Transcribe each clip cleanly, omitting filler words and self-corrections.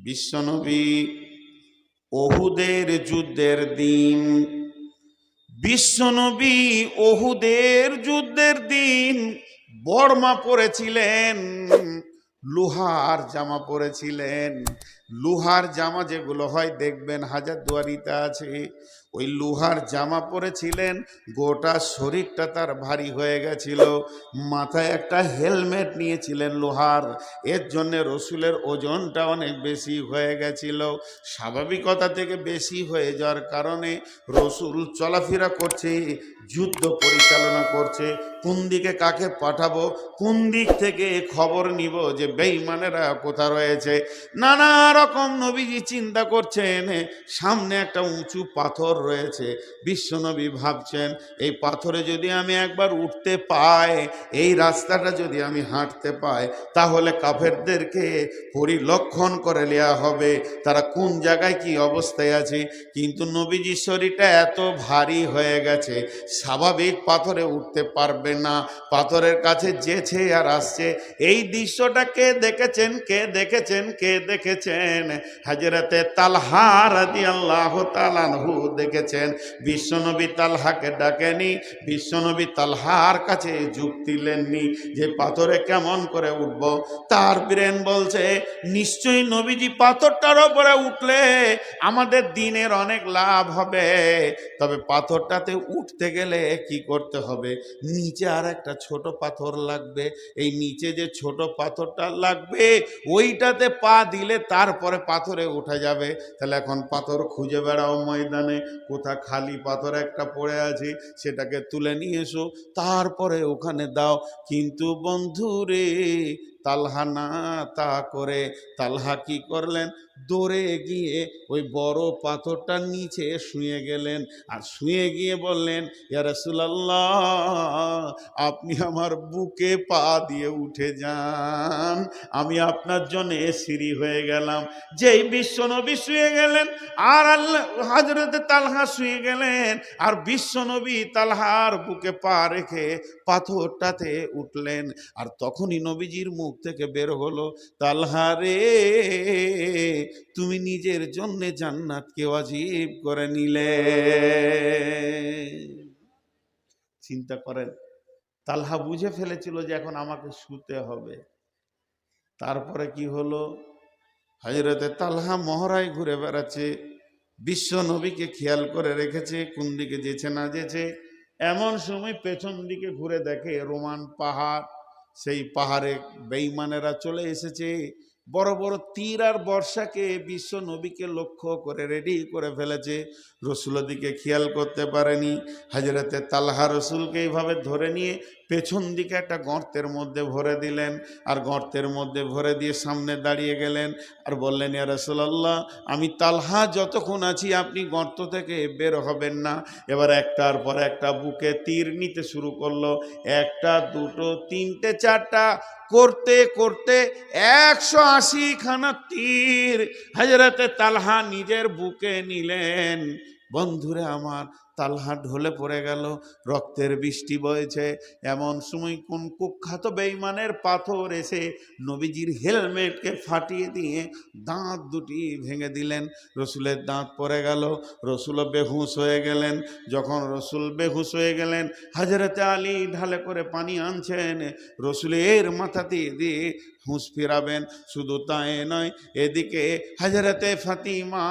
বিশ্বনবী ওহুদের যুদ্ধের দিন, বিশ্বনবী ওহুদের যুদ্ধের দিন বর্মা পরেছিলেন, লোহার জামা পরেছিলেন। লোহার জামা যেগুলো হয় দেখবেন হাজারদুয়ারিতে আছে, ওই লোহার জামা পরেছিলেন। গোটা শরীরটা তার ভারী হয়ে গেছিল। মাথায় একটা হেলমেট নিয়েছিলেন লোহার, এর জন্যে রসুলের ওজনটা অনেক বেশি হয়ে গেছিল। স্বাভাবিকতা থেকে বেশি হয়ে যাওয়ার কারণে রসুল চলাফেরা করছে, যুদ্ধ পরিচালনা করছে। কোন দিকে কাকে পাঠাবো, কোন দিক থেকে খবর নিব যে বেঈমানেরা কোথা রয়েছে, নানা রকম নবীজি চিন্তা করছেন। সামনে একটা উঁচু পাথর রয়েছে, বিশ্বনবী ভাবছেন এই পাথরে যদি আমি একবার উঠতে পাই, এই রাস্তাটা যদি আমি হাঁটতে পাই, তাহলে কাফেরদেরকে পরিলক্ষণ করে নেওয়া হবে তারা কোন জায়গায় কি অবস্থায় আছে। কিন্তু নবীজির শরীরটা এত ভারী হয়ে গেছে, স্বাভাবিক পাথরে উঠতে পারবে না। পাথরের কাছে যেছে আর আসছে। এই দৃশ্যটা কে দেখেছেন, কে দেখেছেন, কে দেখেছেন? হযরতে তালহা রাদিয়াল্লাহু তাআলা আনহু দেখেছেন। বিশ্বনবী তালহাকে ডাকেনি, বিশ্বনবী তালহার কাছে যুক্তি নেননি যে পাথরে কেমন করে উঠব। তার ব্রেন বলছে নিশ্চয়ই নবীজি পাথরটার উপরে উঠলে আমাদের দিনের অনেক লাভ হবে। তবে পাথরটাতে উঠতে গেলে কি করতে হবে, নিচে আর একটা ছোট পাথর লাগবে। এই নিচে যে ছোট পাথরটা লাগবে ওইটাতে পা দিলে তারপরে পাথরে উঠা যাবে। তাহলে এখন পাথর খুঁজে বেড়াও ময়দানে, কোথা খালি পাথর একটা পড়ে আছে সেটাকে তুলে নিয়ে এসো, তারপরে ওখানে দাও। কিন্তু বন্ধুরে, তালহা না তা করে তালহা কি করলেন, দৌড়ে গিয়ে ওই বড় পাথরটার নিচে শুয়ে গেলেন। আর শুয়ে গিয়ে বললেন, ইয়া রাসূলুল্লাহ, আপনি আমার বুকে পা দিয়ে উঠে যান, আমি আপনার জন্য সিঁড়ি হয়ে গেলাম। যেই বিশ্বনবী শুয়ে গেলেন আর আল্লাহ হযরতে তালহা শুয়ে গেলেন, আর বিশ্বনবী তালহার বুকে পা রেখে পাথরটাতে উঠলেন। আর তখনই নবীজির মুখ থেকে বের হলো, তালহা রে, তুমি নিজের জন্য জান্নাতকে ওয়াজিব করে নিলে। চিন্তা করেন, তালহা বুঝে ফেলেছিল যে এখন আমাকে শুতে হবে। তারপরে কি হলো, হযরতে তালহা মহড়ায় ঘুরে বেড়াচ্ছে, বিশ্ব নবীকে খেয়াল করে রেখেছে কোন দিকে যেছে না যেছে। এমন সময় পেছন দিকে ঘুরে দেখে রোমান পাহাড়, সেই পাহাড়ে বেঈমানেরা চলে এসেছে। বড় বড় তীর আর বর্ষাকে বিশ্ব নবীকে লক্ষ্য করে রেডি করে ফেলেছে। রসুলের দিকে খেয়াল করতে পারেনি। হযরতে তালহা রসুলকে এইভাবে ধরে নিয়ে পেছন দিকে একটা গর্তের মধ্যে ভরে দিলেন। আর গর্তের মধ্যে ভরে দিয়ে সামনে দাঁড়িয়ে গেলেন আর বললেন, ইয়া রাসূলুল্লাহ, আমি তালহা যতক্ষণ আছি আপনি গর্ত থেকে বের হবেন না। এবার একটার পর একটা বুকে তীর নিতে শুরু করলো। একটা, দুটো, তিনটে, চারটা করতে করতে 180 খানা তীর হযরতে তালহা নিজের বুকে নিলেন। বন্ধুরে আমার, তালহা ঢলে পড়ে গেল, রক্তের বৃষ্টি বয়েছে। এমন সময় কোন কুখ্যাত বেঈমানের পাথর এসে নবীজির হেলমেটকে ফাটিয়ে দিয়ে দাঁত দুটি ভেঙে দিলেন। রসুলের দাঁত পড়ে গেল, রসুলও বেহুশ হয়ে গেলেন। যখন রসুল বেহুশ হয়ে গেলেন, হযরতে আলী ঢালে করে পানি আনছেন, রসুলের মাথাতে দিয়ে হুঁশ ফিরাবেন। শুধু তাই নয়, এদিকে হযরতে ফাতিমা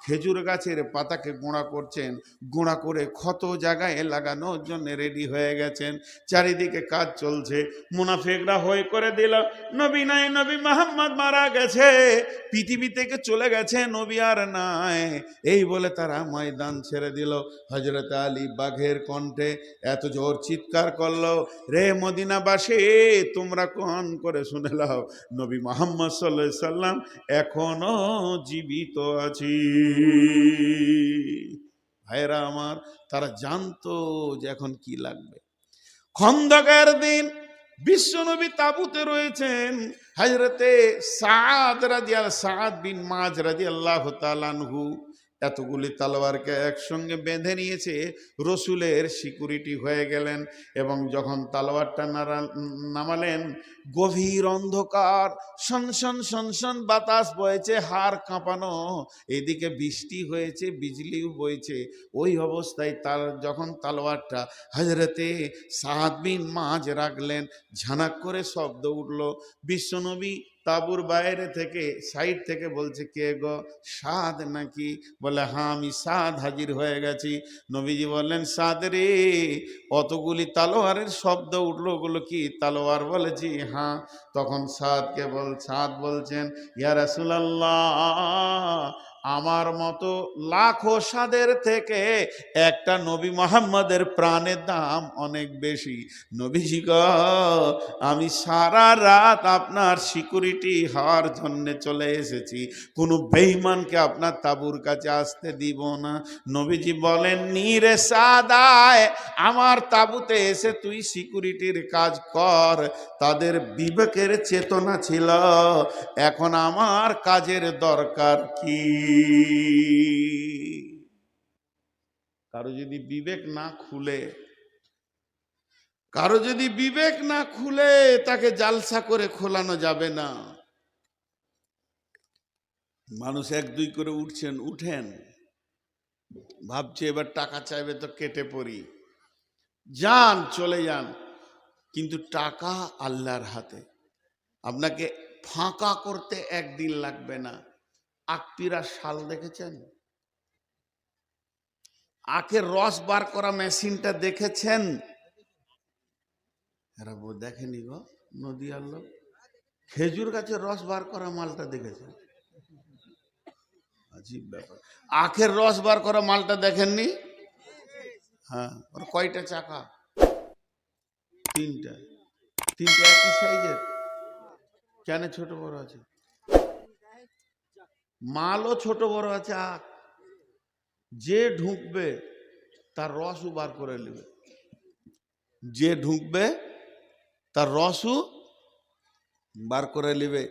খেজুর গাছের পাতাকে গোঁড়া করছেন, গোঁড়া করে ক্ষত জায়গায় লাগানোর জন্য রেডি হয়ে গেছেন। চারিদিকে কাজ চলছে। মুনাফিকরা হই করে দিল, নবী নাই, নবী মুহাম্মদ মারা গেছে, পৃথিবী থেকে চলে গেছে, নবী আর নাই। এই বলে তারা ময়দান ছেড়ে দিল। হযরত আলী বাঘের কণ্ঠে এত জোর চিৎকার করলো, রে মদিনাবাসী, তোমরা কোন করে শুনে লাও, নবী মুহাম্মদ সাল্লাল্লাহু আলাইহি সাল্লাম এখনো জীবিত আছি। ভাইরা আমার, তারা জানতো যে এখন কি লাগবে। খন্দকের দিন বিশ্বনবী তাবুতে রয়েছেন। হযরতে সাদ বিন মাজ রাদিয়াল্লাহু তাআলা আনহু এতগুলি তলোয়ারকে একসঙ্গে বেঁধে নিয়েছে, রসুলের সিকিউরিটি হয়ে গেলেন। এবং যখন তলোয়ারটা নামালেন, গভীর অন্ধকার, সনসন সনসন বাতাস বয়েছে, হাড় কাঁপানো, এদিকে বৃষ্টি হয়েছে, বিজলিও বইছে। ওই অবস্থায় তার যখন তলোয়ারটা হযরতে সাদ বিন মুআয রাখলেন, ঝানাক করে শব্দ উঠল। বিশ্বনবী তাঁবুর বাইরে থেকে, সাইড থেকে বলছে, কে গো, সাদ নাকি? বলে, হ্যাঁ আমি সাদ, হাজির হয়ে গেছি। নবীজি বললেন, সাদ রে, অতগুলি তলোয়ারের শব্দ উঠলো, ওগুলো কি তলোয়ার? বলে, জি হ্যাঁ। তখন সাদ বলছেন, ইয়া রাসূলুল্লাহ, আমার মতো লাখো সাদের থেকে একটা নবী মুহাম্মদের প্রাণের দাম অনেক বেশি। নবীজি গো, আমি সারা রাত আপনার সিকিউরিটি হওয়ার জন্য চলে এসেছি, কোনো বেঈমানকে আপনার তাঁবুর কাছে আসতে দিব না। নবীজি বলেন, রে সাদায়, আমার তাঁবুতে এসে তুই সিকিউরিটির কাজ কর। তাদের বিবেকের চেতনা ছিল, এখন আমার কাজের দরকার কি? কারো যদি বিবেক না খুলে, তাকে জালসা করে খোলানো যাবে না। মানুষ এক দুই করে উঠেন, ভাবছে এবার টাকা চাইবে তো কেটে পড়ি, যান, চলে যান। কিন্তু টাকা আল্লাহর হাতে। আপনাকে ফাঁকা করতে একদিন লাগবে না। আকপিরা শাল দেখেছেন? আখের রস বার করা মেশিনটা দেখেছেন? এরা দেখেনি গো, নদী আল্লাহ। খেজুর গাছের রস বার করা মালটা দেখেছেন? আজীব ব্যাপার। আখের রস বার করা মালটা দেখেননি? হ্যাঁ, ওর কয়টা চাকা? তিনটা একই সাইজের। কেন ছোট বড় আছে? মালও ছোট বড় আছে। আখ যে ঢুকবে তার রসও বার করে নেবে, যে ঢুকবে তার রসও বার করে নেবে।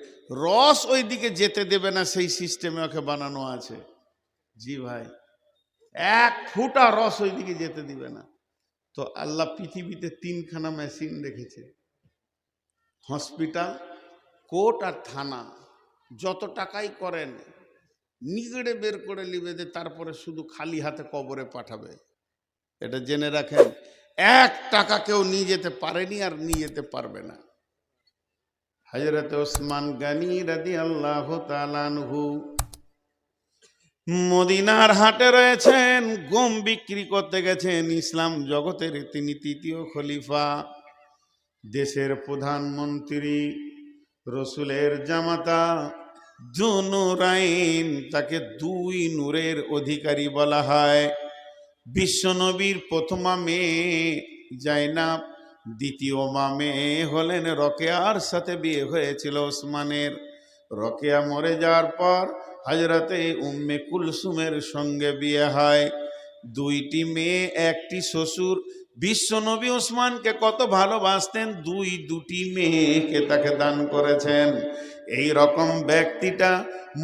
রস ওই দিকে যেতে দেবে না, সেই সিস্টেমে ওকে বানানো আছে। জি ভাই, এক ফুটা রস ওই দিকে যেতে দিবে না। তো আল্লাহ পৃথিবীতে তিনখানা মেশিন রেখেছে, হসপিটাল, কোর্ট আর থানা। যত টাকাই করেন, নিগড়ে বের করে নিবে, যে তারপরে শুধু খালি হাতে কবরে পাঠাবে। এটা জেনে রাখেন, 1 টাকা কেউ নিয়ে যেতে পারেনি আর নিয়ে যেতে পারবে না। হযরত ওসমান গনি রাদিয়াল্লাহু তাআলা আনহু মদিনার হাটে রয়েছেন, গম বিক্রি করতে গেছেন। ইসলাম জগতের তিনি তৃতীয় খলিফা, দেশের প্রধানমন্ত্রী, রসুলের জামাতা, যুনুরাইন, তাকে 2 নূরের অধিকারী বলা হয়। বিশ্বনবীর প্রথমা মেয়ে জাইনাব, দ্বিতীয় মেয়ে হলেন রোকেয়ার সাথে বিয়ে হয়েছিল ওসমানের। রোকেয়া মরে যাওয়ার পর হযরতে উম্মে কুলসুমের সঙ্গে বিয়ে হয়। 2টি মেয়ে, 1টি শ্বশুর। বিশ্বনবী ওসমানকে কত ভালোবাসতেন, 2টি মেয়েকে তাকে দান করেছেন। এই রকম ব্যক্তিটা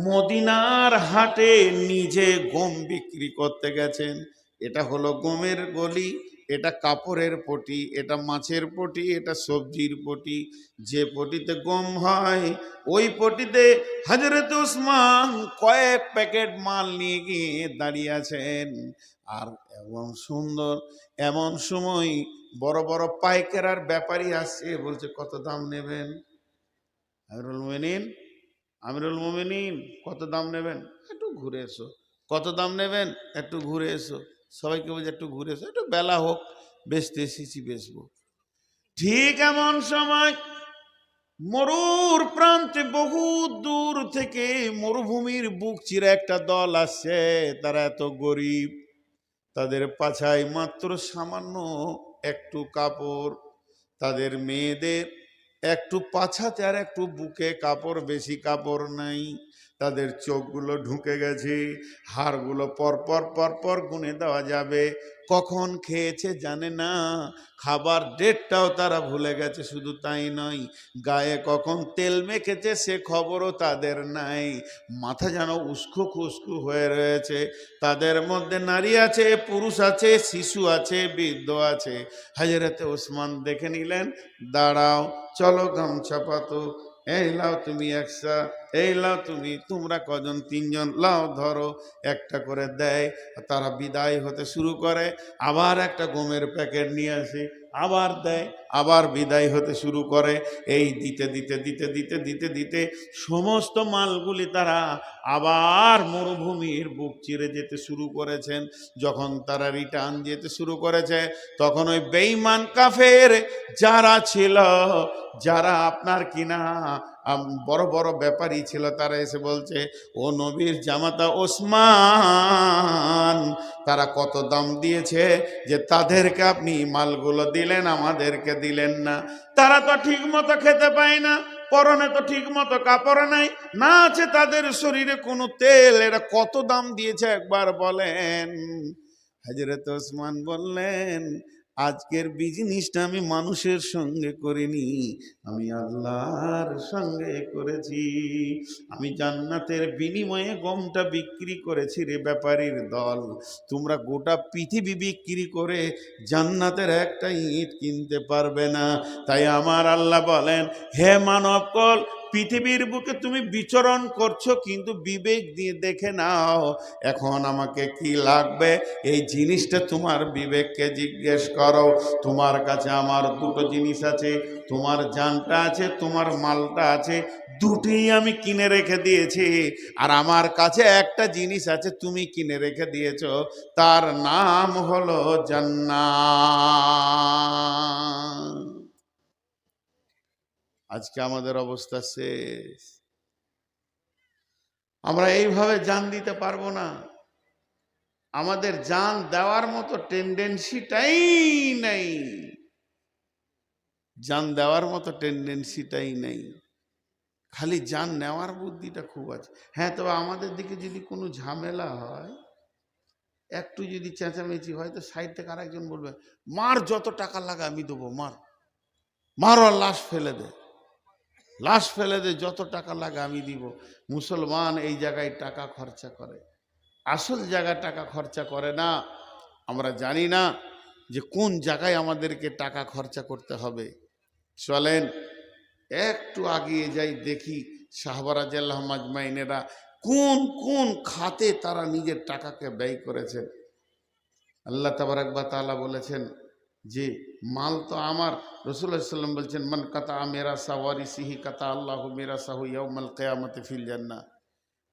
মদিনার হাটে নিজে গম বিক্রি করতে গেছেন। এটা হলো গমের গলি, এটা কাপড়ের পটি, এটা মাছের পটি, এটা সবজির পটি। যে পটিতে গম হয়, ওই পটিতে হযরত ওসমান কয়েক প্যাকেট মাল নিয়ে গিয়ে দাঁড়িয়ে আছেন। আর এমন সুন্দর, এমন সময় বড় বড় পাইকার ব্যাপারী আসছে, বলছে, কত দাম নেবেন? আমিরুল মুমিনিন, কত দাম নেবেন? একটু ঘুরে এসো। কত দাম নেবেন? একটু ঘুরে এসো। সবাইকে বলছে, একটু ঘুরে এসো, একটু বেলা হোক, বেচতে এসেছি, বেচবো। ঠিক এমন সময় মরুর প্রান্তে বহু দূর থেকে মরুভূমির বুক চিরে একটা দল আসছে। তারা এত গরিব, তাদের পাছায় মাত্র সামান্য একটু কাপড়, তাদের মেয়েদের একটু পাছাতে আর একটু বুকে কাপড়, বেশি কাপড় নাই। তাদের চোখগুলো ঢুকে গেছে, হাড়গুলো পরপর পরপর গুনে দেওয়া যাবে, কখন খেয়েছে জানে না, খাবার ডেটটাও তারা ভুলে গেছে। শুধু তাই নয়, গায়ে কখন তেল মেখেছে সে খবরও তাদের নাই। মাথা যেন উস্কো খুস্কু হয়ে রয়েছে। তাদের মধ্যে নারী আছে, পুরুষ আছে, শিশু আছে, বৃদ্ধ আছে। হযরতে ওসমান দেখে নিলেন, দাঁড়াও, চলো গামছা পাতো, এই লাও তুমি একসা, এই লাও তুমি, তোমরা কজন, তিনজন, লাও ধরো, একটা করে দেয়। তারা বিদায় হতে শুরু করে, আবার একটা গমের প্যাকেট নিয়ে আসে, আবার দেয়, আবার বিদায় হতে শুরু করে। এই দিতে দিতে দিতে দিতে দিতে দিতে সমস্ত মালগুলি তারা আবার মরুভূমির বুক চিরে যেতে শুরু করেছেন। যখন তারা রিটার্ন যেতে শুরু করেছে, তখন ওই বেঈমান কাফের যারা ছিল, যারা আপনার কিনা বড় বড় ব্যাপারী ছিল, তারা এসে বলছে, ও নবীর জামাতা ওসমান, তারা কত দাম দিয়েছে যে তাদেরকে আপনি মালগুলো দিলেন, আমাদেরকে দিলেন না? তারা তো ঠিক মতো খেতে পায় না, পরনে তো ঠিক মতো কাপড় নাই, না আছে তাদের শরীরে কোনো তেল, এরা কত দাম দিয়েছে একবার বলেন। হযরত ওসমান বললেন, আজকের বিজনেসটা আমি মানুষের সঙ্গে করিনি, আমি আল্লাহর সঙ্গে করেছি। আমি জান্নাতের বিনিময়ে গমটা বিক্রি করেছি রে ব্যাপারীর দল। তোমরা গোটা পৃথিবী বিক্রি করে জান্নাতের একটা ইট কিনতে পারবে না। তাই আমার আল্লাহ বলেন, হে মানবকুল, পৃথিবীর বুকে তুমি বিচরণ করছো, কিন্তু বিবেক দিয়ে দেখে নাও এখন আমাকে কি লাগবে। এই জিনিসটা তোমার বিবেককে জিজ্ঞেস করো। তোমার কাছে আমার দুটো জিনিস আছে, তোমার জানটা আছে, তোমার মালটা আছে, দুটোই আমি কিনে রেখে দিয়েছি। আর আমার কাছে একটা জিনিস আছে, তুমি কিনে রেখে দিয়েছো, তার নাম হলো জান্নাত। আজকে আমাদের অবস্থা শেষ। আমরা এইভাবে জান দিতে পারবো না। আমাদের জান দেওয়ার মতো টেন্ডেন্সিটাই নেই, জান দেওয়ার মতো টেন্ডেন্সিটাই নেই, খালি জান নেওয়ার বুদ্ধিটা খুব আছে। হ্যাঁ, তবে আমাদের দিকে যদি কোনো ঝামেলা হয়, একটু যদি চেঁচামেচি হয়, তো সাইড থেকে আরেকজন বলবে, মার, যত টাকা লাগে আমি দেবো, মার, মার, আর লাশ ফেলে দে, লাশ ফেলে দে, যত টাকা লাগে আমি দিব। মুসলমান এই জায়গায় টাকা খরচা করে, আসল জায়গায় টাকা খরচা করে না। আমরা জানি না যে কোন জায়গায় আমাদেরকে টাকা খরচা করতে হবে। চলেন একটু আগিয়ে যাই, দেখি সাহাবা রাদিয়াল্লাহু মাজমাইনেরা কোন কোন খাতে তারা নিজের টাকাকে ব্যয় করেছেন। আল্লাহ তাবারাক ওয়া তাআলা বলেছেন যে মাল তো আমার। রাসূলুল্লাহ সাল্লাল্লাহু আলাইহি ওয়াসাল্লাম বলছেন, মান কাতা মেরা সাওয়ারিসিহি কাতা আল্লাহু মিরাসাহু ইয়াউমাল কিয়ামতি ফিল জান্নাহ।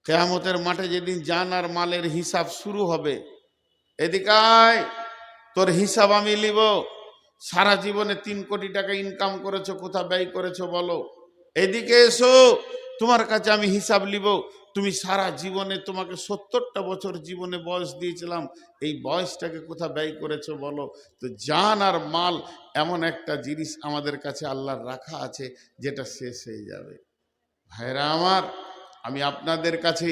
কিয়ামতের মাঠে যেদিন জান আর মালের হিসাব শুরু হবে, এদিকে আয়, তোর হিসাব আমি নিব। সারা জীবনে 3 কোটি টাকা ইনকাম করেছো, কোথা ব্যয় করেছো বলো? এদিকে এসো, তোমার কাছে আমি হিসাব নিব। তুমি সারা জীবনে, তোমাকে 70টা বছর জীবনে বয়স দিয়েছিলাম, এই বয়সটাকে কোথা ব্যয় করেছো বলো? তো জান আর মাল এমন একটা জিনিস আমাদের কাছে আল্লাহর রাখা আছে, যেটা শেষ হয়ে যাবে। ভাইরা আমার, আমি আপনাদের কাছে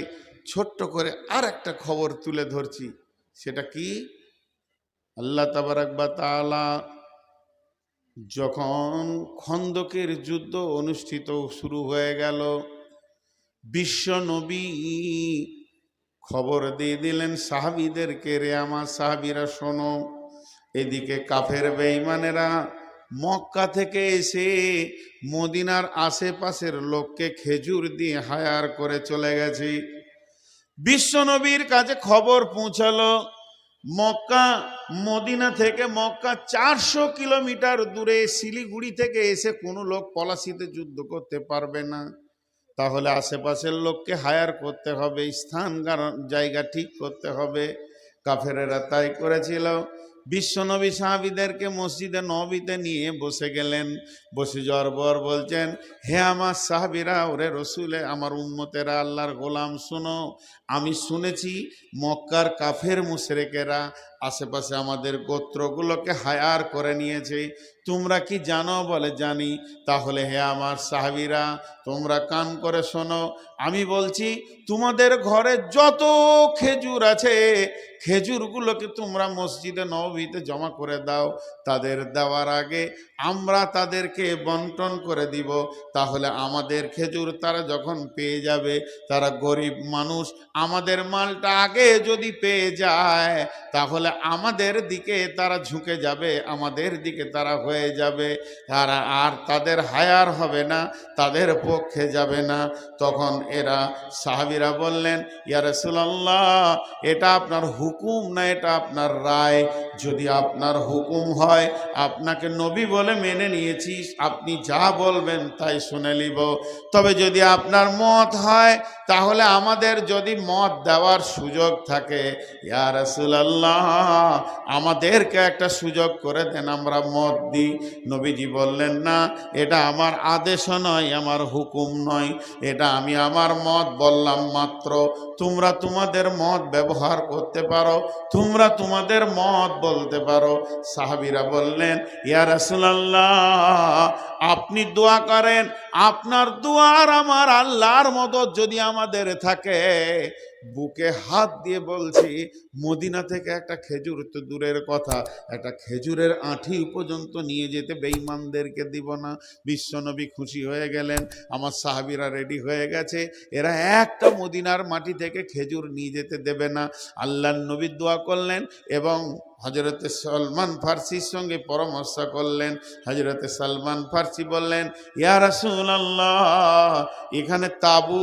ছোট্ট করে আর একটা খবর তুলে ধরছি। সেটা কি? আল্লাহ তাবারাক ওয়া তাআলা যখন খন্দকের যুদ্ধ অনুষ্ঠিত শুরু হয়ে গেল, বিশ্ব নবী খবর দিয়ে দিলেন সাহাবীদেরকে, রে আমার সাহাবীরা শোনো, এদিকে কাফের বেঈমানেরা মক্কা থেকে এসে মদিনার আশেপাশের লোককে খেজুর দিয়ে হায়ার করে চলে গেছে। বিশ্ব নবীর কাছে খবর পৌঁছালো, মক্কা, মদিনা থেকে মক্কা 400 কিলোমিটার দূরে, শিলিগুড়ি থেকে এসে কোনো লোক পলাশিতে যুদ্ধ করতে পারবে না। তাহলে আশেপাশের লোককে হায়ার করতে হবে, স্থান জায়গা ঠিক করতে হবে। কাফেরেরা তাই করেছিল। বিশ্বনবী সাহাবীদেরকে মসজিদে নববীতে নিয়ে বসে গেলেন। বসে যাওয়ার পর বলছেন, হে আমার সাহাবীরা, ওরে রসুলে আমার উম্মতেরা, আল্লাহর গোলাম, শোনো, আমি শুনেছি মক্কার কাফের মুশরিকেরা আশেপাশে আমাদের গোত্রগুলোকে হায়ার করে নিয়েছে। তোমরা কি জানো? বলে জানি। তাহলে হে আমার সাহাবীরা, তোমরা কান করে শোনো, আমি বলছি তোমাদের ঘরে যত খেজুর আছে খেজুরগুলোকে তোমরা মসজিদে নববীতে জমা করে দাও। তাদের দেওয়ার আগে আমরা তাদেরকে বন্টন করে দিব। তাহলে আমাদের খেজুর তারা যখন পেয়ে যাবে, তারা গরিব মানুষ, আমাদের মালটা আগে যদি পেয়ে যায় তাহলে আমাদের দিকে তারা ঝুঁকে যাবে, আমাদের দিকে তারা হয়ে যাবে, তারা আর তাদের হায়ার হবে না, তাদের পক্ষে যাবে না। তখন এরা সাহাবীরা বললেন, ইয়া রাসূলুল্লাহ, এটা আপনার হুকুম না এটা আপনার রায়? যদি আপনার হুকুম হয়, আপনাকে নবী বলে মেনে নিয়েছি, আপনি যা বলবেন তাই শুনে নিব। তবে যদি আপনার মত হয়, তাহলে আমাদের যদি মত দেওয়ার সুযোগ থাকে, ইয়া রাসূলুল্লাহ, আমাদেরকে একটা সুযোগ করে দেন, আমরা মত দিই। নবীজি বললেন, না, এটা আমার আদেশও নয়, আমার হুকুম নয়, এটা আমি আমার মত বললাম মাত্র। তোমরা তোমাদের মত ব্যবহার করতে পারো, তোমরা তোমাদের মত বলতে পারো। সাহাবীরা বললেন, ইয়া রাসূলুল্লাহ, আপনি দোয়া করেন, আপনার দোয়ার আমার আল্লাহর মদদ যদি আমাদের থাকে। বুকে হাত দিয়ে বলছি, মদিনা থেকে একটা খেজুর তো দূরের কথা, একটা খেজুরের আঁঠি পর্যন্ত নিয়ে যেতে বেঈমানদেরকে দিব না। বিশ্বনবী খুশি হয়ে গেলেন, আমার সাহাবীরা রেডি হয়ে গেছে, এরা একটা মদিনার মাটি থেকে খেজুর নিয়ে যেতে দেবে না। আল্লাহর নবী দোয়া করলেন এবং হযরতে সলমান ফার্সির সঙ্গে পরামর্শ করলেন। হযরতে সলমান ফার্সি বললেন, ইয়া রাসূলুল্লাহ, এখানে তাবু,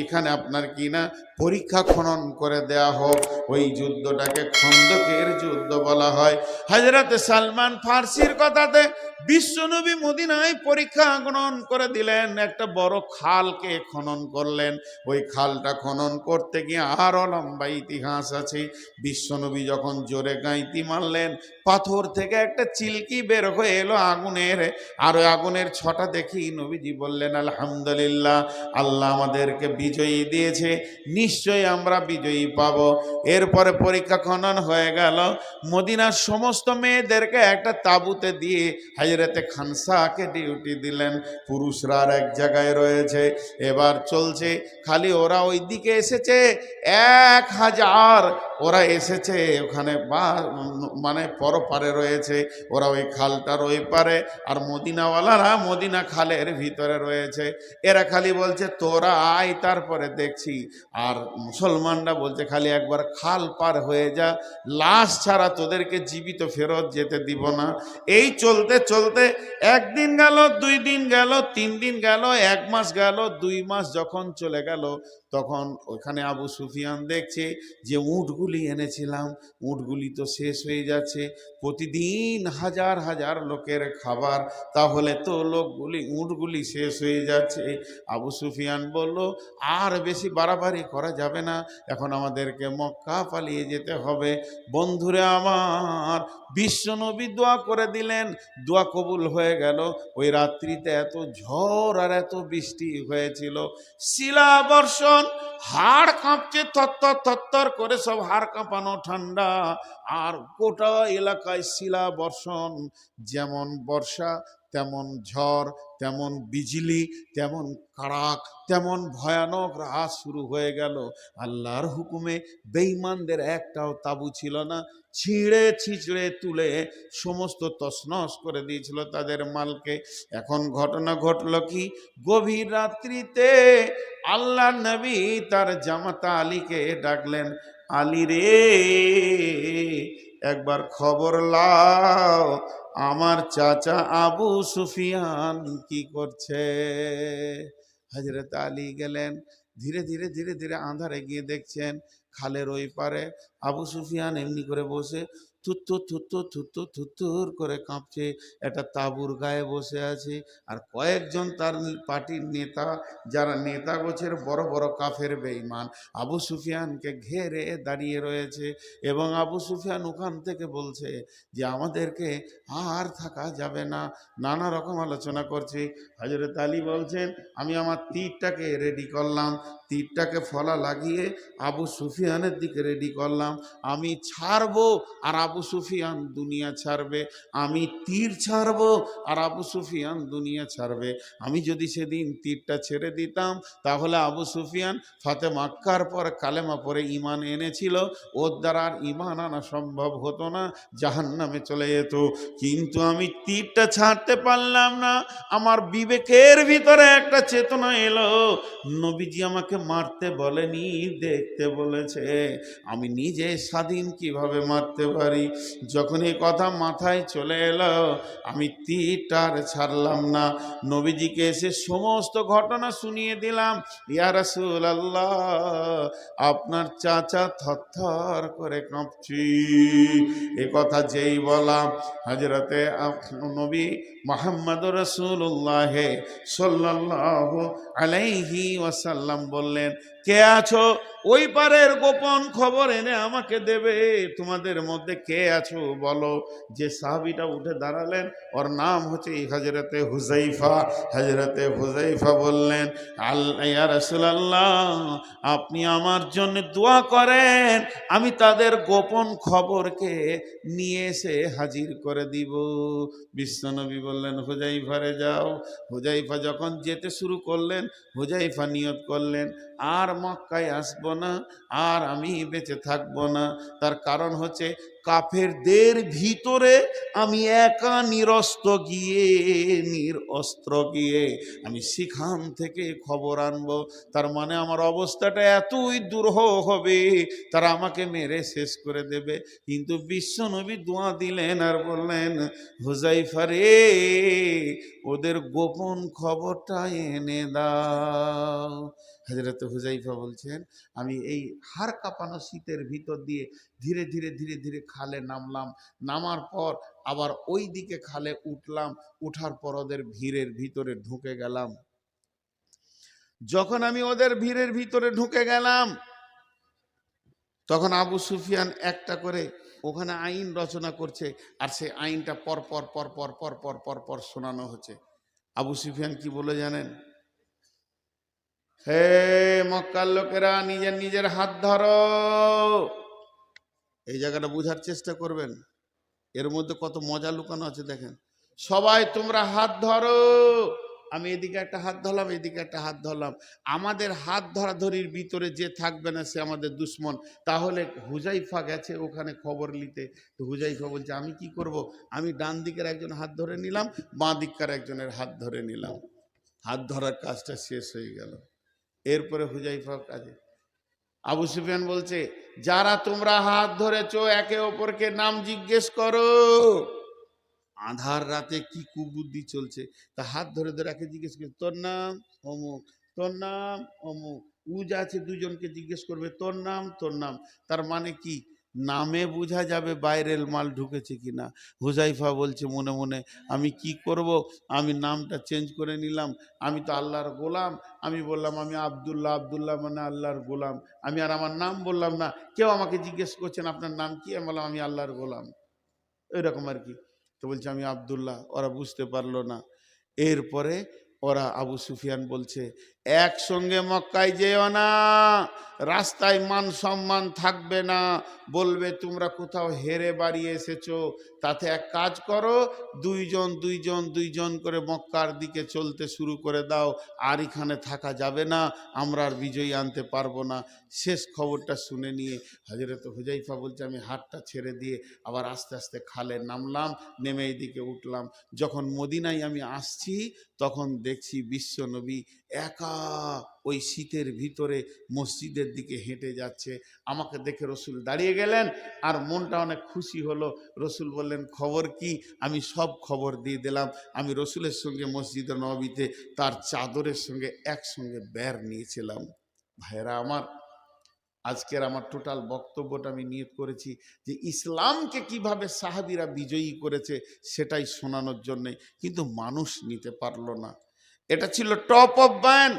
এখানে আপনার কি না পরীক্ষা খনন করে দেয়া হোক। ওই যুদ্ধটাকে খন্দকের যুদ্ধ বলা হয়। হযরতে সলমান ফার্সির কথাতে বিশ্বনবী মদিনায় পরীক্ষা খনন করে দিলেন, একটা বড় খালকে খনন করলেন। ওই খালটা খনন করতে গিয়ে আরো লম্বা ইতিহাস আছে। বিশ্বনবী যখন জোরে গাঁইতি মারলেন, পাথর থেকে একটা চিলকি বের হয়ে এলো আগুনের, আর ওই আগুনের ছটা দেখি নবীজি বললেন, আলহামদুলিল্লাহ, আল্লাহ আমাদেরকে বিজয়ী দিয়েছে, নিশ্চয়ই আমরা বিজয়ী পাব। এরপরে পরীক্ষা খনন হয়ে গেল। মদিনার সমস্ত মেয়েদেরকে একটা তাঁবুতে দিয়ে হযরতে খানসাকে ডিউটি দিলেন। পুরুষরা আর এক জায়গায় রয়েছে। এবার চলছে, খালি ওরা ওই দিকে এসেছে 1000, ওরা এসেছে ওখানে মানে পরপারে রয়েছে, ওরা ওই খালটার ওই পারে, আর মদিনাওয়ালারা মদিনা খালের ভিতরে রয়েছে। এরা খালি বলছে তোরা আয়, তারপরে দেখছি। আর মুসলমানরা বলছে খালি একবার খাল পার হয়ে যা, লাশ ছাড়া তোদেরকে জীবিত ফেরত যেতে দিব না। এই চলতে চলতে 1 দিন গেল, 2 দিন গেল, 3 দিন গেল, 1 মাস গেল, 2 মাস যখন চলে গেল, তখন ওখানে আবু সুফিয়ান দেখছে যে উটগুলি এনেছিলাম, উটগুলি তো শেষ হয়ে যাচ্ছে, প্রতিদিন হাজার হাজার লোকের খাবার, তাহলে তো উটগুলি শেষ হয়ে যাচ্ছে। আবু সুফিয়ান বলল, আর বেশি বাড়াবাড়ি করা যাবে না, এখন আমাদেরকে মক্কা পালিয়ে যেতে হবে। বন্ধুরে আমার, বিশ্বনবী দোয়া করে দিলেন, দোয়া কবুল হয়ে গেল। ওই রাত্রিতে এত ঝড় আর এত বৃষ্টি হয়েছিল, শিলা বর্ষণ, হাড় কাঁপছে, থরথর থরথর করে, সব হাড় কাঁপানো ঠান্ডা, আর গোটা এলাকায় শিলা বর্ষণ। যেমন বর্ষা তেমন ঝড়, তেমন বিজলি, তেমন কাড়াক, তেমন ভয়ানক রাত শুরু হয়ে গেল। আল্লাহর হুকুমে বেঈমানদের একটাও তাবু ছিল না, ছিঁড়ে ছিঁচড়ে তুলে সমস্ত তছনছ করে দিয়েছিল তাদের মালকে। এখন ঘটনা ঘটল কি, গভীর রাত্রিতে আল্লাহ নবী তার জামাতা আলীকে ডাকলেন, আলী রে, একবার খবর লাও আমার চাচা আবু সুফিয়ান কি করছে। হযরত আলী গেলেন, ধীরে ধীরে ধীরে ধীরে আঁধারে গিয়ে দেখছেন খালের ওই পারে আবু সুফিয়ান এমনি করে বসে থুত্তুর থুত্তুর থুত্তুর থুত্তুর করে কাঁপছে, একটা তাঁবুর গায়ে বসে আছে। আর কয়েকজন তার পার্টির নেতা, যারা নেতা গোছের বড় বড় কাফের বেঈমান, আবু সুফিয়ানকে ঘেরে দাঁড়িয়ে রয়েছে। এবং আবু সুফিয়ান ওখান থেকে বলছে যে আমাদেরকে আর থাকা যাবে না, নানা রকম আলোচনা করছে। হযরত আলী বলছেন আমি আমার তীরটাকে রেডি করলাম, তীরটাকে ফলা লাগিয়ে আবু সুফিয়ানের দিকে রেডি করলাম। আমি ছাড়বো আর আবু সুফিয়ান দুনিয়া ছাড়বে, আমি তীর ছাড়বো আর আবু সুফিয়ান দুনিয়া ছাড়বে। আমি যদি সেদিন তীরটা ছেড়ে দিতাম তাহলে আবু সুফিয়ান ফাতে মাক্কার পর কালেমা পরে ঈমান এনেছিল, ওর দ্বারা আর ঈমান আনা সম্ভব হতো না, জাহান্নামে চলে যেত। কিন্তু আমি তীরটা ছাড়তে পারলাম না। আমার বিবেকের ভিতরে একটা চেতনা এলো, নবীজি আমাকে মারতে বলেনি, দেখতে বলেছে, আমি নিজে স্বাধীন কিভাবে মারতে পারি। যখন এই কথা মাথায় চলে এলো, আমি তীরটার ছাড়লাম না। নবীজিকে এসে সমস্ত ঘটনা শুনিয়ে দিলাম। ইয়া রাসূলুল্লাহ, আপনার চাচা থরথর করে কাঁপছি। এ কথা যেই বললাম, হযরতে নবী মুহাম্মদুর রাসূলুল্লাহ সাল্লাল্লাহু আলাইহি ওয়াসাল্লাম বললেন, কে আছো? ওই পারের গোপন খবর এনে আমাকে দেবে। তোমাদের মধ্যে কে আছো বলো। যে সাহাবীটা উঠে দাঁড়ালেন, ওর নাম হচ্ছে হযরতে হুযাইফা। হযরতে হুযাইফা বললেন, আল্লাহ ইয়া রাসূলুল্লাহ, আপনি আমার জন্য দোয়া করেন, আমি তাদের গোপন খবরকে নিয়ে এসে হাজির করে দিব। বিশ্বনবী বললেন, হুযাইফারে যাও। হুযাইফা যখন যেতে শুরু করলেন, হুযাইফা নিয়ত করলেন, আর মক্কায় আসবো না, আর আমি বেঁচে থাকবো না। তার কারণ হচ্ছে কাফেরদের ভিতরে আমি একা নিরস্ত্র গিয়ে আমি সেখান থেকে খবর আনবো। তার মানে আমার অবস্থাটা এতই দুরূহ হবে, তারা আমাকে মেরে শেষ করে দেবে। কিন্তু বিশ্বনবী দোয়া দিলেন আর বললেন, হুযাইফা রে, ওদের গোপন খবরটা এনে দাও। হযরত হুযাইফা বলছেন, আমি এই হাড় কাঁপানো শীতের ভিতর দিয়ে ধীরে ধীরে ধীরে ধীরে খালে নামলাম। নামার পর আবার ওই দিকে খালে উঠলাম। উঠার পর ওদের ভিড়ের ভিতরে ঢুকে গেলাম। যখন আমি ওদের ভিড়ের ভিতরে ঢুকে গেলাম, তখন আবু সুফিয়ান একটা করে ওখানে আইন রচনা করছে, আর সেই আইনটা পর পর পর পর পর পর পর পর শোনানো হচ্ছে। আবু সুফিয়ান কি বলে জানেন? হে মক্কার লোকেরা, নিজের নিজের হাত ধরো। এই জায়গাটা বোঝার চেষ্টা করবেন, এর মধ্যে কত মজা লুকানো আছে দেখেন। সবাই তোমরা হাত ধরো। আমি এদিকে একটা হাত ধরলাম, এদিকে একটা হাত ধরলাম। আমাদের হাত ধরাধরির ভিতরে যে থাকবে না সে আমাদের দুশ্মন। তাহলে হুযাইফা গেছে ওখানে খবর নিতে। তো হুযাইফা বলছে, আমি কি করব? আমি ডান দিকের একজন হাত ধরে নিলাম, বাঁ দিককার একজনের হাত ধরে নিলাম। হাত ধরার কাজটা শেষ হয়ে গেল। এরপরে হুযাইফা কাজে। আবু সুফিয়ান বলছে, যারা তোমরা হাত ধরেছো একে অপরকে নাম জিজ্ঞেস করো। আধার রাতে কি কুবুদ্ধি চলছে, তা হাত ধরে ধরে একে জিজ্ঞেস করছে, তোর নাম অমুক, তোর নাম অমুক। উজ আছে, দুজনকে জিজ্ঞেস করবে তোর নাম, তোর নাম। তার মানে কি, নামে বোঝা যাবে বাইরের মাল ঢুকেছে কিনা। হুযাইফা বলছে মনে মনে, আমি কি করব, আমি নামটা চেঞ্জ করে নিলাম। আমি তো আল্লাহর গোলাম। আমি বললাম আমি আব্দুল্লাহ, আব্দুল্লাহ মানে আল্লাহর গোলাম। আমি আর আমার নাম বললাম না। কেউ আমাকে জিজ্ঞেস করছেন আপনার নাম কি, আমি বললাম আমি আল্লাহর গোলাম, এরকম আর কি। তো বলছে আমি আব্দুল্লাহ। ওরা বুঝতে পারলো না। এরপরে ওরা আবু সুফিয়ান বলছে, একসঙ্গে মক্কায় যেও না, রাস্তায় মান সম্মান থাকবে না, বলবে তোমরা কোথাও হেরে বাড়ি এসেছো। তাতে এক কাজ করো, দুইজন দুইজন দুইজন করে মক্কার দিকে চলতে শুরু করে দাও। আর এখানে থাকা যাবে না, আমরা আর বিজয়ী আনতে পারবো না। শেষ খবরটা শুনে নিয়ে হযরত হুযাইফা বলছে, আমি হাতটা ছেড়ে দিয়ে আবার আস্তে আস্তে খালে নামলাম, নেমে এইদিকে উঠলাম। যখন মদিনায় আমি আসছি, তখন দেখছি বিশ্বনবী একা ওই শীতের ভিতরে মসজিদের দিকে হেঁটে যাচ্ছে। আমাকে দেখে রসুল দাঁড়িয়ে গেলেন, আর মনটা অনেক খুশি হলো। রসুল বললেন, খবর কি? আমি সব খবর দিয়ে দিলাম। আমি রসুলের সঙ্গে মসজিদে নববীতে তার চাদরের সঙ্গে একসঙ্গে বের নিয়েছিলাম। ভাইরা আমার, আজকের আমার টোটাল বক্তব্যটা আমি নিয়ত করেছি যে ইসলামকে কিভাবে সাহাবীরা বিজয়ী করেছে সেটাই শোনানোর জন্যে, কিন্তু মানুষ নিতে পারলো না। এটা ছিল টপ অফ বায়ান।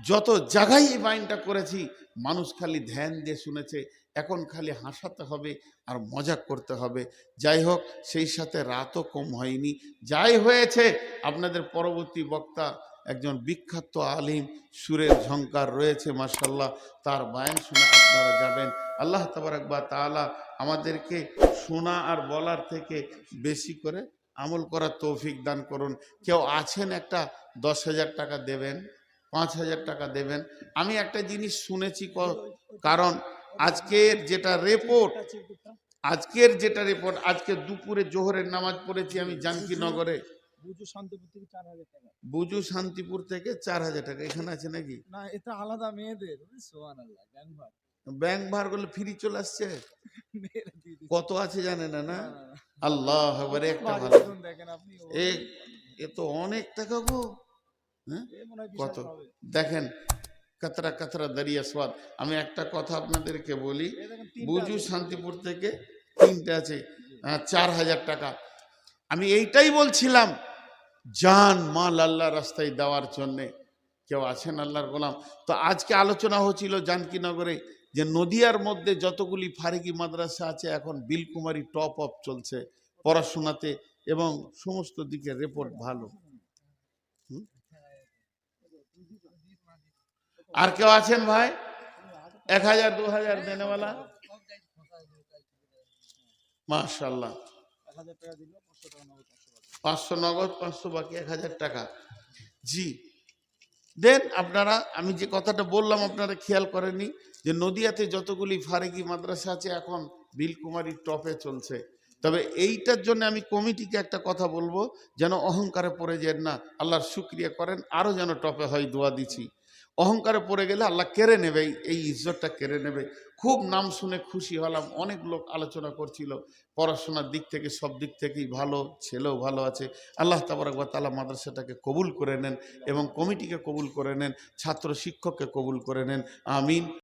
যত জায়গায় এই বায়ানটা করেছি মানুষ খালি ধ্যান দিয়ে শুনেছে, এখন খালি হাসাতে হবে আর মজা করতে হবে। যাই হোক, সেই সাথে রাতও কম হয়নি। যাই হয়েছে, আপনাদের পরবর্তী বক্তা একজন বিখ্যাত আলিম, সুরের ঝংকার রয়েছে মাশাআল্লাহ, তার বায়ান শুনে আপনারা যাবেন। আল্লাহ তাবারাক ওয়া তাআলা আমাদেরকে শোনা আর বলার থেকে বেশি করে আমল করার তৌফিক দান করুন। কেউ আছেন একটা 10,000 টাকা দেবেন, 5,000 টাকা দেবেন। আমি একটা জিনিস শুনেছি, কারণ আজকের যেটা রিপোর্ট, আজকে দুপুরে জোহরের নামাজ পড়েছি আমি জানকীনগরে, বুজু শান্তিপুর থেকে 4,000 টাকা। এখানে আছে নাকি? না, এটা আলাদা মেয়েদের। সুবহানাল্লাহ, ব্যাংক ব্যাংক ভার করলে ফ্রি চলে আসছে। কত আছে জানেন না? আল্লাহ একবারে একটা ভালো, এ তো অনেক টাকা গো। হ্যাঁ, কত দেখেন, কাতরা কাতরা দরিয়া সোয়াদ। আমি একটা কথা আপনাদেরকে বলি, বুজু শান্তিপুর থেকে 3টে আছে, 4,000 টাকা। আমি এইটাই বলছিলাম, জান মাল আল্লাহ রাস্তায় দেওয়ার জন্যে কেউ আছেন আল্লাহর গোলাম? তো আজকে আলোচনা হচ্ছিল জানকীনগরে যে নদিয়ার মধ্যে যতগুলি ফারিকি মাদ্রাসা আছে এখন বিলকুমারী টপ অফ চলছে পড়াশোনাতে এবং সমস্ত দিকে রিপোর্ট ভালো। আর কেউ আছেন ভাই 1,000 2,000 দেনেওয়ালা? মাশাআল্লাহ, 500 নগদ, 500 বাকি, 1,000 টাকা। জি দেন আপনারা। আমি যে কথাটা বললাম আপনারা খেয়াল করেননি যে নদিয়াতে যতগুলি ফারিকি মাদ্রাসা আছে এখন বিলকুমারী টপে চলছে। তবে এইটার জন্য আমি কমিটিকে একটা কথা বলবো, যেন অহংকারে পড়ে যান না, আল্লাহর শুকরিয়া করেন, আরো যেন টপে হয় দোয়া দিচ্ছি। অহংকারে পড়ে গেলে আল্লাহ কেড়ে নেবে, এই ইজ্জতটা কেড়ে নেবে। খুব নাম শুনে খুশি হলাম, অনেক লোক আলোচনা করছিল পড়াশোনার দিক থেকে, সব দিক থেকেই ভালো, ছেলেও ভালো আছে। আল্লাহ তাবারাক ওয়া তাআলা মাদ্রাসাটাকে কবুল করে নেন এবং কমিটিকে কবুল করে নেন, ছাত্র শিক্ষককে কবুল করে নেন, আমিন।